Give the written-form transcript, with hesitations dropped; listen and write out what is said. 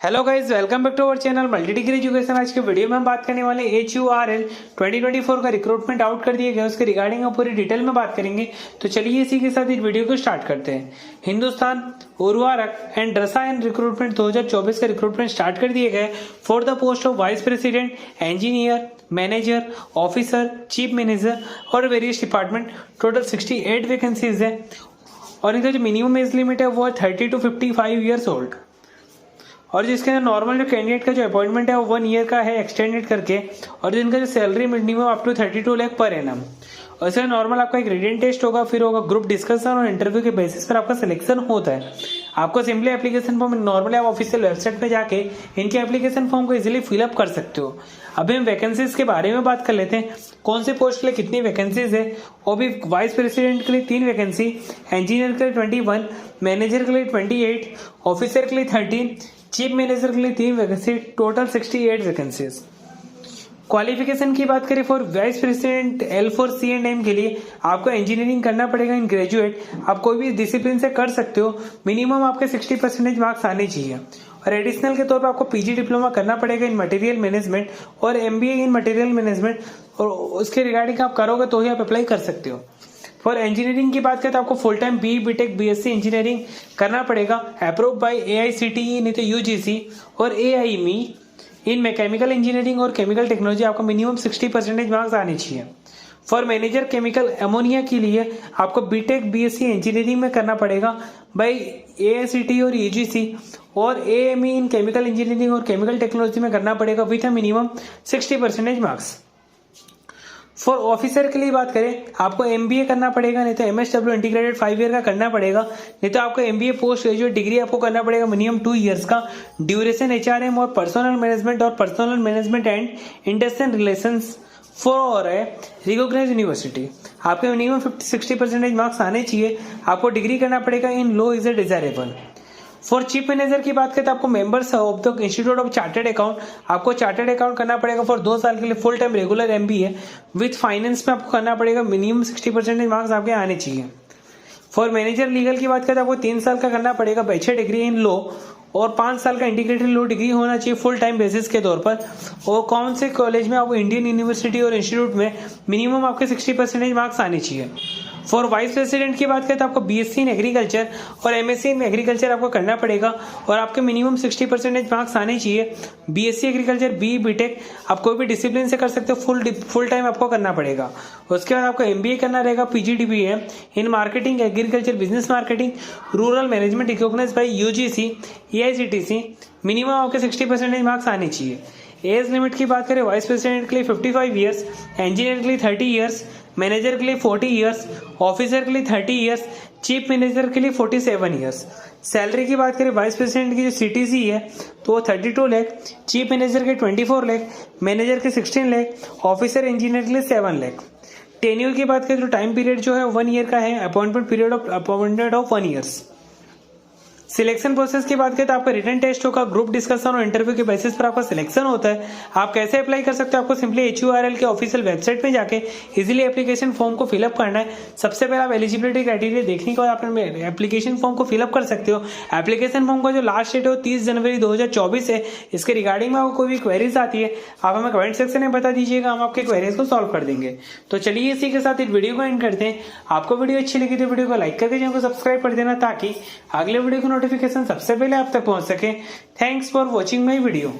Hello guys, welcome back to our channel multi degree education. आज के video में हम बात करने वाले HURL 2024 का रिक्रूटमेंट आउट कर दिया गया, उसके रिगार्डिंग हम पूरी डिटेल में बात करेंगे। तो चलिए इसी के साथ इस वीडियो को स्टार्ट करते हैं। हिंदुस्तान उर्वरक एंड रसायन रिक्रूटमेंट 2024 का रिक्रूटमेंट स्टार्ट कर दिया गया for the post of vice president, engineer, manager, officer, chief manager और वेरियस डिपार्टमेंट। टोटल 68 वैकेंसीज है और इनका जो मिनिमम एज लिमिट है वो है 30 to 55 ईयर्स ओल्ड। और जिसके अंदर नॉर्मल जो कैंडिडेट का जो अपॉइंटमेंट है वो 1 ईयर का है एक्सटेंडेड करके, और जिनका जो salary minimum up to 32 lakh per annum. और इसमें नॉर्मल आपका एक रिटन टेस्ट होगा, फिर होगा ग्रुप डिस्कशन और इंटरव्यू के बेसिस पर आपका सिलेक्शन होता है। आपको सिंपली एप्लीकेशन फॉर्म नॉर्मली आप ऑफिशियल वेबसाइट पे जाके इनके एप्लीकेशन फॉर्म को इजीली फिलअप कर सकते हो। अभी हम वैकेंसीज के बारे में बात कर लेते हैं। कौन से पोस्ट के लिए कितनी वैकेंसीज है। और भी वाइस प्रेसिडेंट के लिए 3 वैकेंसी, इंजीनियर के लिए 21, मैनेजर के लिए 28, ऑफिसर के लिए 13, चीफ मैनेजर के लिए 3 वैकेंसी। Total 68 vacancies. क्वालिफिकेशन की बात करें फॉर वाइस प्रेसिडेंट L4C&M के लिए आपको इंजीनियरिंग करना पड़ेगा इन ग्रेजुएट। आप कोई भी डिसिप्लिन से कर सकते हो। मिनिमम आपके 60% मार्क्स आने चाहिए। और एडिशनल के तौर पर आपको PG डिप्लोमा करना पड़ेगा इन मटेरियल मैनेजमेंट और MBA इन मटेरियल मैनेजमेंट। और उसके रिगार्डिंग आप करोगे तो ही आप अप्लाई कर सकते हो। फॉर इंजीनियरिंग की बात करें तो आपको full time BE BTech BSc engineering करना पड़ेगा, अप्रूव बाय AICTE नहीं तो UGC और AIME इन मैकेनिकल इंजीनियरिंग और केमिकल टेक्नोलॉजी। आपको मिनिमम 60% मार्क्स आने चाहिए। फॉर मैनेजर केमिकल अमोनिया के लिए आपको BTech BSc इंजीनियरिंग में करना पड़ेगा बाय AICTE और UGC और AIME इन केमिकल इंजीनियरिंग और केमिकल टेक्नोलॉजी में करना पड़ेगा with a minimum 60% marks. For officer के लिए बात करें आपको MBA करना पड़ेगा, नहीं तो MSW इंटीग्रेटेड 5 ईयर का करना पड़ेगा, नहीं तो आपको MBA पोस्ट ग्रेजुएट डिग्री आपको करना पड़ेगा मिनिमम 2 ईयर्स का। ड्यूरेशन HRM और personal management and industrial relations for recognised university. आपके मिनिमम 60% मार्क्स आने चाहिए। आपको डिग्री करना पड़ेगा in law is a desirable. For chief manager की बात करें तो आपको members of the institute of chartered account आपको चार्टर्ड अकाउंट करना पड़ेगा फॉर 2 साल के लिए full time regular MBA with finance में आपको करना पड़ेगा। मिनिमम 60% मार्क्स आपके आने चाहिए। फॉर मैनेजर लीगल की बात करें तो आपको 3 साल का करना पड़ेगा बैचलर डिग्री इन लॉ और 5 साल का इंटीग्रेटेड लॉ डिग्री होना चाहिए फुल टाइम बेसिस के तौर पर। और कौन से कॉलेज में आपको इंडियन यूनिवर्सिटी और इंस्टीट्यूट में मिनिमम आपके 60% मार्क्स आने चाहिए। फॉर वाइस प्रेसिडेंट की बात करें तो आपको BSc इन एग्रीकल्चर और MSc इन एग्रीकल्चर आपको करना पड़ेगा और आपके मिनिमम 60% मार्क्स आने चाहिए। BSc एग्रीकल्चर BE BTech आप कोई भी डिसिप्लिन से कर सकते हो, फुल टाइम आपको करना पड़ेगा। उसके बाद आपको MBA करना रहेगा PGDBA in marketing, agriculture, business marketing, rural management recognised by UGC AICTC। Minimum आपके 60% मार्क्स आने चाहिए। एज लिमिट की बात करें वाइस प्रेसिडेंट के लिए 55 ईयर्स, इंजीनियर के लिए 30 ईयर्स, मैनेजर के लिए 40 ईयर्स, ऑफिसर के लिए 30 ईयर्स, चीफ मैनेजर के लिए 47 ईयर्स। सैलरी की बात करें वाइस प्रेसिडेंट की जो CTC है तो वो 32 लाख, चीफ मैनेजर के 24 लाख, मैनेजर के 16 लाख, ऑफिसर इंजीनियर के लिए 7 लाख। टेन्यूर की बात करें तो टाइम पीरियड जो है 1 ईयर का है, appointment of 1 years. Selection process की बात करें तो आपका रिटन टेस्ट होगा, ग्रुप डिस्कशन और इंटरव्यू के बेसिस पर आपका सिलेक्शन होता है। आप कैसे अप्लाई कर सकते हो, आपको सिंपली HURL के ऑफिशियल वेबसाइट पे जाके इजीली एप्लीकेशन फॉर्म को फिलअप करना है। सबसे पहले आप एलिजिबिलिटी क्राइटेरिया देखने के बाद आप एप्लीकेशन फॉर्म को फिलअप कर सकते हो। एप्लीकेशन फॉर्म का जो लास्ट डेट है वो 30 जनवरी 2024 है। इसके रिगार्डिंग में आपको कोई भी क्वेरीज आती है आप हमें कमेंट सेक्शन में बता दीजिएगा, हम आपके क्वेरीज को सॉल्व कर देंगे। तो चलिए इसी के साथ इस वीडियो को एंड करते हैं। आपको वीडियो अच्छी लगी तो वीडियो को लाइक करके चैनल को सब्सक्राइब कर देना ताकि अगले वीडियो की नोटिफिकेशन सबसे पहले आप तक पहुंच सके। Thanks for watching my video.